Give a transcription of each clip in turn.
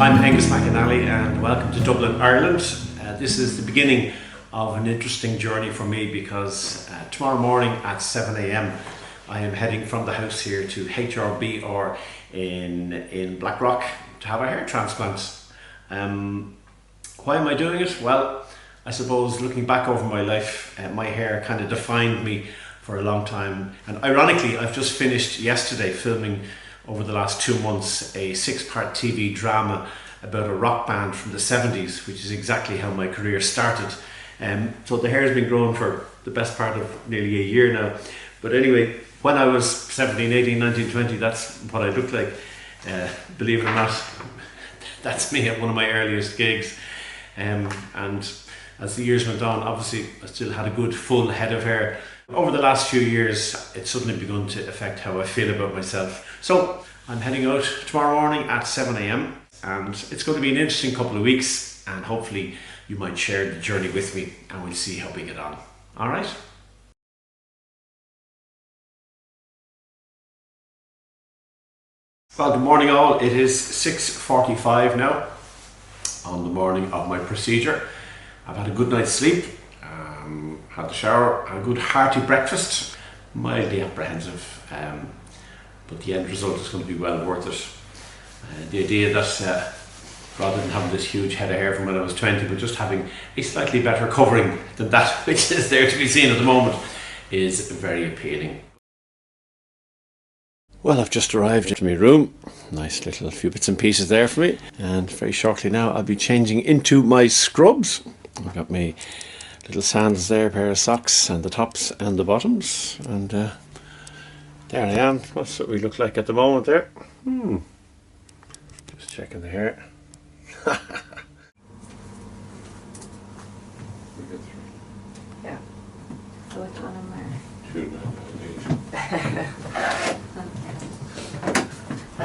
I'm Aonghus McAnally and welcome to Dublin, Ireland. This is the beginning of an interesting journey for me because tomorrow morning at 7 a.m. I am heading from the house here to HRBR in Blackrock to have a hair transplant. Why am I doing it? Well, I suppose looking back over my life, my hair kind of defined me for a long time, and ironically I've just finished yesterday filming over the last 2 months a 6-part TV drama about a rock band from the 70s, which is exactly how my career started. So the hair has been growing for the best part of nearly a year now. But anyway, when I was 17, 18, 19, 20, that's what I looked like. Believe it or not, that's me at one of my earliest gigs. And as the years went on, obviously I still had a good full head of hair. Over the last few years, it's suddenly begun to affect how I feel about myself. So I'm heading out tomorrow morning at 7 a.m. and it's going to be an interesting couple of weeks, and hopefully you might share the journey with me and we'll see how we get on. All right? Well, good morning all. It is 6:45 now on the morning of my procedure. I've had a good night's sleep, had the shower, had a good hearty breakfast. Mildly apprehensive, but the end result is going to be well worth it. The idea that rather than having this huge head of hair from when I was 20, but just having a slightly better covering than that which is there to be seen at the moment is very appealing. Well, I've just arrived into my room. Nice little few bits and pieces there for me, and very shortly now I'll be changing into my scrubs. I've got my little sandals there, a pair of socks, and the tops and the bottoms, and there I am. That's what we look like at the moment there. Just checking the hair. Yeah. So which one am I?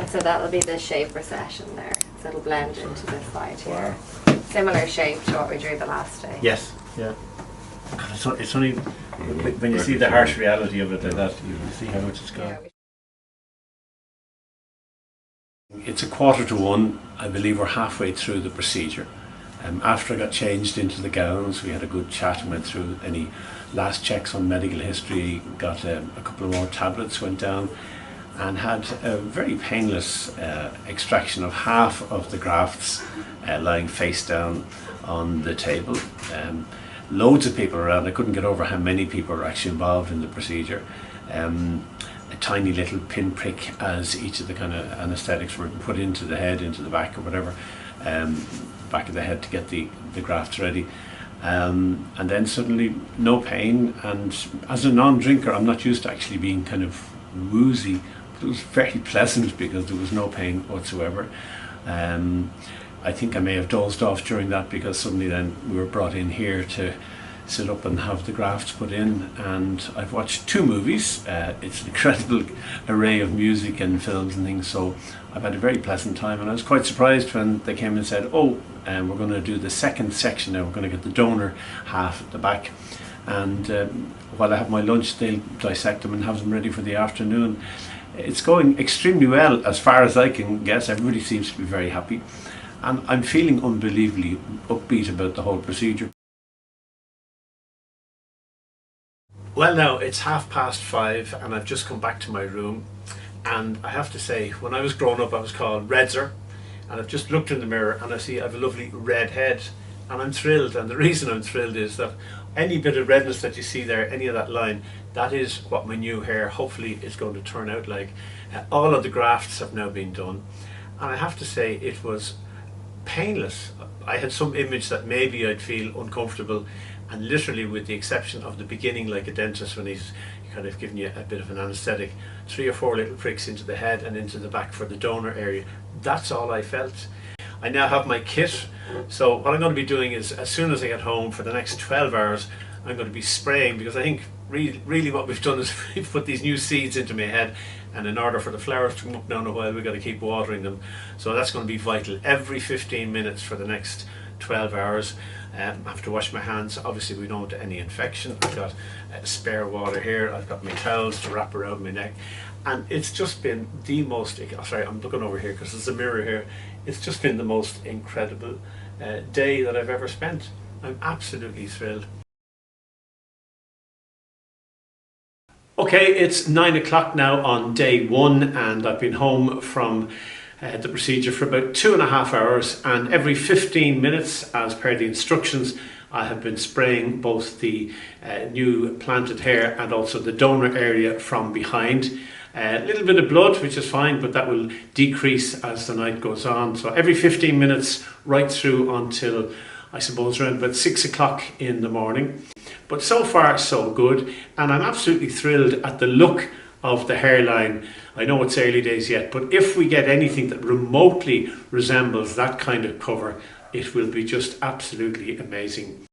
So that'll be the shaper session there. So it'll blend into this side here. Wow. Similar shape to what we drew the last day. Yes. Yeah. It's only when you see the harsh reality of it like that, you see how much it's gone. It's 1:45. I believe we're halfway through the procedure. After I got changed into the gowns, we had a good chat and went through any last checks on medical history, got a couple of more tablets, went down and had a very painless extraction of half of the grafts lying face down on the table. Loads of people around. I couldn't get over how many people are actually involved in the procedure. A tiny little pinprick as each of the kind of anaesthetics were put into the head, into the back or whatever, back of the head to get the grafts ready. And then suddenly no pain, and as a non-drinker I'm not used to actually being kind of woozy, but it was very pleasant because there was no pain whatsoever. I think I may have dozed off during that because suddenly then we were brought in here to sit up and have the grafts put in, and I've watched 2 movies. It's an incredible array of music and films and things, so I've had a very pleasant time, and I was quite surprised when they came and said, oh, we're going to do the second section now, we're going to get the donor half at the back, and while I have my lunch they'll dissect them and have them ready for the afternoon. It's going extremely well as far as I can guess. Everybody seems to be very happy, and I'm feeling unbelievably upbeat about the whole procedure. Well, now it's 5:30 and I've just come back to my room, and I have to say, when I was growing up I was called Redzer, and I've just looked in the mirror and I see I have a lovely red head, and I'm thrilled. And the reason I'm thrilled is that any bit of redness that you see there, any of that line, that is what my new hair hopefully is going to turn out like. All of the grafts have now been done, and I have to say it was painless. I had some image that maybe I'd feel uncomfortable, and literally with the exception of the beginning, like a dentist when he's kind of giving you a bit of an anaesthetic, 3 or 4 little pricks into the head and into the back for the donor area, that's all I felt. I now have my kit, so what I'm going to be doing is, as soon as I get home for the next 12 hours, I'm going to be spraying, because I think really what we've done is we've put these new seeds into my head, and in order for the flowers to come up now in a while, we've got to keep watering them. So that's going to be vital. Every 15 minutes for the next 12 hours. I have to wash my hands. Obviously we don't want any infection. I've got spare water here. I've got my towels to wrap around my neck. And it's just been the most, sorry, I'm looking over here because there's a mirror here. It's just been the most incredible day that I've ever spent. I'm absolutely thrilled. Okay, it's 9 o'clock now on day 1, and I've been home from the procedure for about 2.5 hours, and every 15 minutes, as per the instructions, I have been spraying both the new planted hair and also the donor area from behind. A little bit of blood, which is fine, but that will decrease as the night goes on. So every 15 minutes right through until, I suppose, around about 6 o'clock in the morning. But so far so good, and I'm absolutely thrilled at the look of the hairline. I know it's early days yet, but if we get anything that remotely resembles that kind of cover, it will be just absolutely amazing.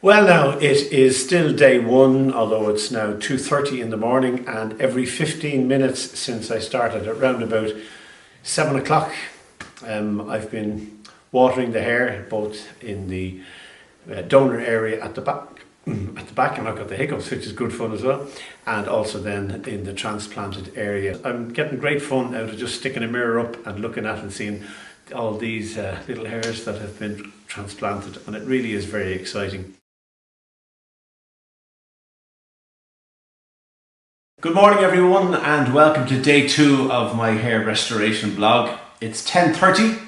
Well, now it is still day 1, although it's now 2:30 in the morning, and every 15 minutes since I started at round about 7 o'clock, I've been watering the hair, both in the donor area at the back, and I've got the hiccups, which is good fun as well, and also then in the transplanted area. I'm getting great fun out of just sticking a mirror up and looking at and seeing all these little hairs that have been transplanted, and it really is very exciting. Good morning everyone, and welcome to day 2 of my hair restoration blog. It's 10:30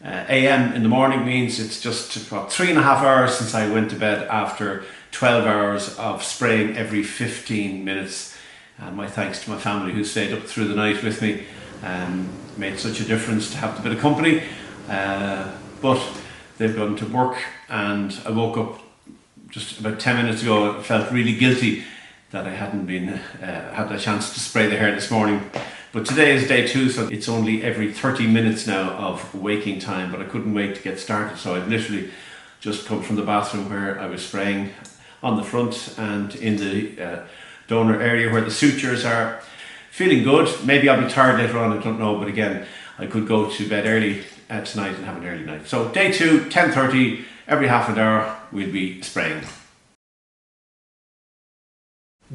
a.m. in the morning, means it's just about 3.5 hours since I went to bed after 12 hours of spraying every 15 minutes. And my thanks to my family who stayed up through the night with me. Made such a difference to have a bit of company. But they've gone to work, and I woke up just about 10 minutes ago. I felt really guilty that I hadn't had the chance to spray the hair this morning. But today is day 2, so it's only every 30 minutes now of waking time, but I couldn't wait to get started. So I've literally just come from the bathroom where I was spraying on the front and in the donor area where the sutures are. Feeling good. Maybe I'll be tired later on, I don't know, but again, I could go to bed early tonight and have an early night. So day 2, 10:30, every half an hour we'll be spraying.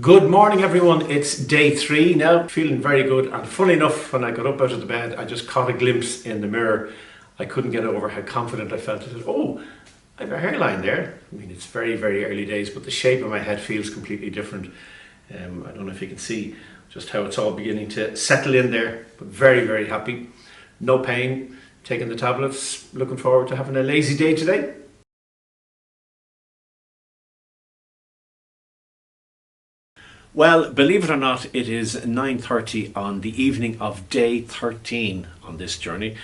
Good morning everyone, it's day 3 now, feeling very good, and funny enough, when I got up out of the bed I just caught a glimpse in the mirror. I couldn't get over how confident I felt. I said, oh, I have a hairline there. I mean, it's very, very early days, but the shape of my head feels completely different. I don't know if you can see just how it's all beginning to settle in there, but very, very happy. No pain, taking the tablets, looking forward to having a lazy day today. Well, believe it or not, it is 9:30 on the evening of day 13 on this journey.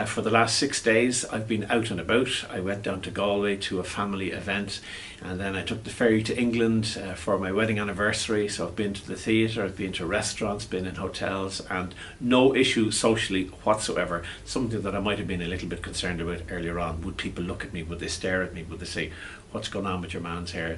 For the last 6 days I've been out and about. I went down to Galway to a family event, and then I took the ferry to England for my wedding anniversary. So I've been to the theatre, I've been to restaurants, been in hotels, and no issue socially whatsoever. Something that I might have been a little bit concerned about earlier on. Would people look at me? Would they stare at me? Would they say, what's going on with your man's hair?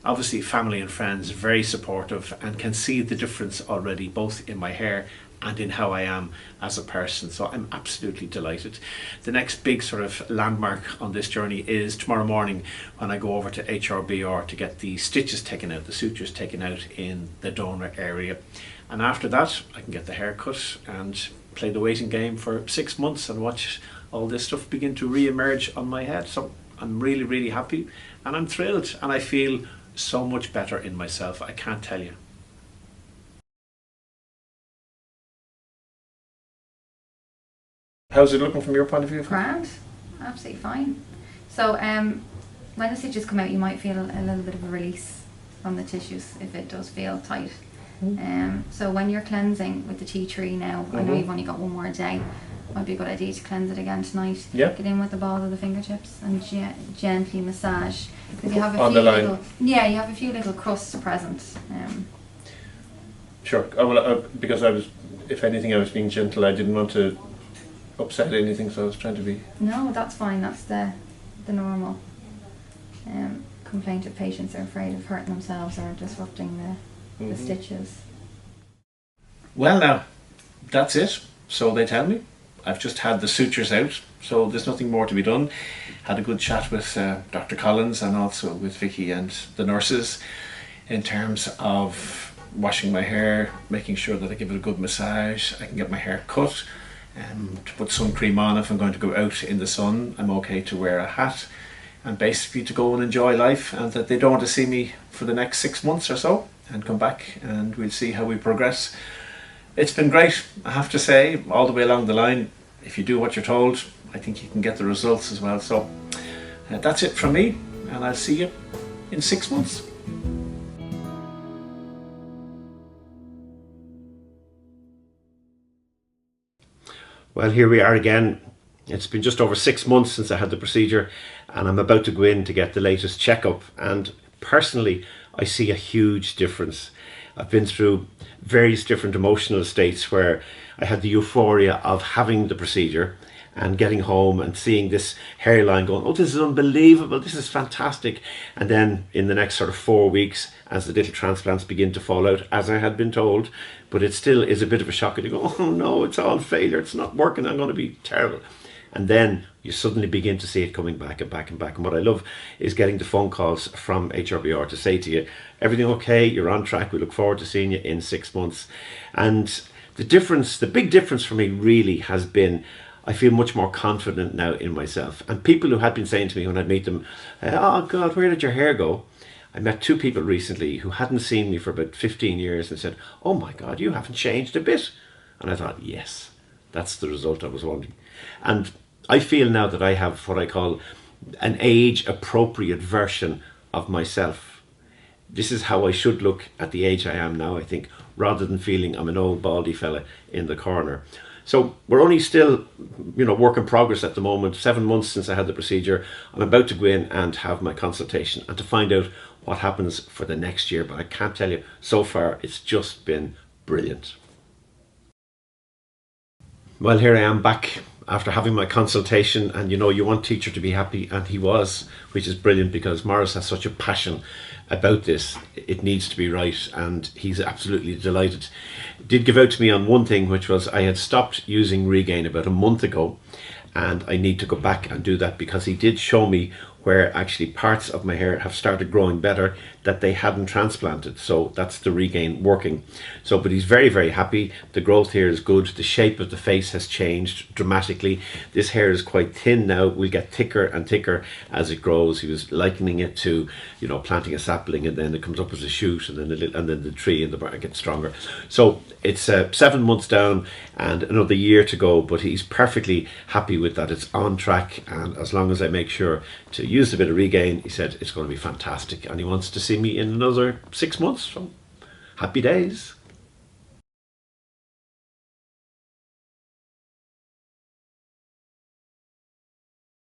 Obviously family and friends very supportive and can see the difference already, both in my hair and in how I am as a person. So I'm absolutely delighted. The next big sort of landmark on this journey is tomorrow morning when I go over to HRBR to get the stitches taken out, the sutures taken out in the donor area. And after that I can get the hair cut and play the waiting game for 6 months and watch all this stuff begin to re-emerge on my head. So I'm really, really happy, and I'm thrilled, and I feel so much better in myself, I can't tell you. How's it looking from your point of view? Grand, absolutely fine. So when the stitches come out, you might feel a little bit of a release from the tissues if it does feel tight. So when you're cleansing with the tea tree now, I know you've only got 1 more day, might be a good idea to cleanse it again tonight. Yeah. Get in with the balls of the fingertips and gently massage. Because you have a on few the line. little, yeah, you have a few little crusts present. Sure. Because I was, if anything, I was being gentle. I didn't want to upset anything, so I was trying to be. No, that's fine. That's the normal complaint of patients are afraid of hurting themselves or disrupting the stitches. Well, now that's it. So they tell me. I've just had the sutures out, so there's nothing more to be done. Had a good chat with Dr. Collins and also with Vicky and the nurses in terms of washing my hair, making sure that I give it a good massage. I can get my hair cut, to put sun cream on if I'm going to go out in the sun. I'm okay to wear a hat, and basically to go and enjoy life, and that they don't want to see me for the next 6 months or so, and come back and we'll see how we progress. It's been great, I have to say, all the way along the line. If you do what you're told, I think you can get the results as well. So that's it from me, and I'll see you in 6 months. Well, here we are again. It's been just over 6 months since I had the procedure, and I'm about to go in to get the latest checkup, and personally I see a huge difference. I've been through various different emotional states where I had the euphoria of having the procedure and getting home and seeing this hairline going, oh, this is unbelievable, this is fantastic. And then in the next sort of 4 weeks, as the little transplants begin to fall out, as I had been told, but it still is a bit of a shock. You go, oh no, it's all failure, it's not working, I'm going to be terrible. And then you suddenly begin to see it coming back and back and back. And what I love is getting the phone calls from HRBR to say to you, everything okay, you're on track, we look forward to seeing you in 6 months. And the difference, the big difference for me really has been, I feel much more confident now in myself. And people who had been saying to me when I'd meet them, oh God, where did your hair go? I met 2 people recently who hadn't seen me for about 15 years and said, oh my God, you haven't changed a bit. And I thought, yes, that's the result I was wanting. And I feel now that I have what I call an age-appropriate version of myself. This is how I should look at the age I am now, I think, rather than feeling I'm an old baldy fella in the corner. So we're only still, work in progress at the moment. 7 months since I had the procedure. I'm about to go in and have my consultation and to find out what happens for the next year. But I can't tell you, so far it's just been brilliant. Well, here I am back after having my consultation, and you want teacher to be happy, and he was, which is brilliant because Morris has such a passion about this. It needs to be right, and he's absolutely delighted. Did give out to me on one thing, which was I had stopped using Regain about a month ago, and I need to go back and do that because he did show me where actually parts of my hair have started growing better that they hadn't transplanted. So that's the Regain working. So, but he's very, very happy. The growth here is good. The shape of the face has changed dramatically. This hair is quite thin now. Will get thicker and thicker as it grows. He was likening it to, planting a sapling, and then it comes up as a shoot, and then the tree in the bark gets stronger. So it's 7 months down and another year to go, but he's perfectly happy with that. It's on track, and as long as I make sure to use a bit of Regain, he said it's going to be fantastic, and he wants to see me in another 6 months. So happy days.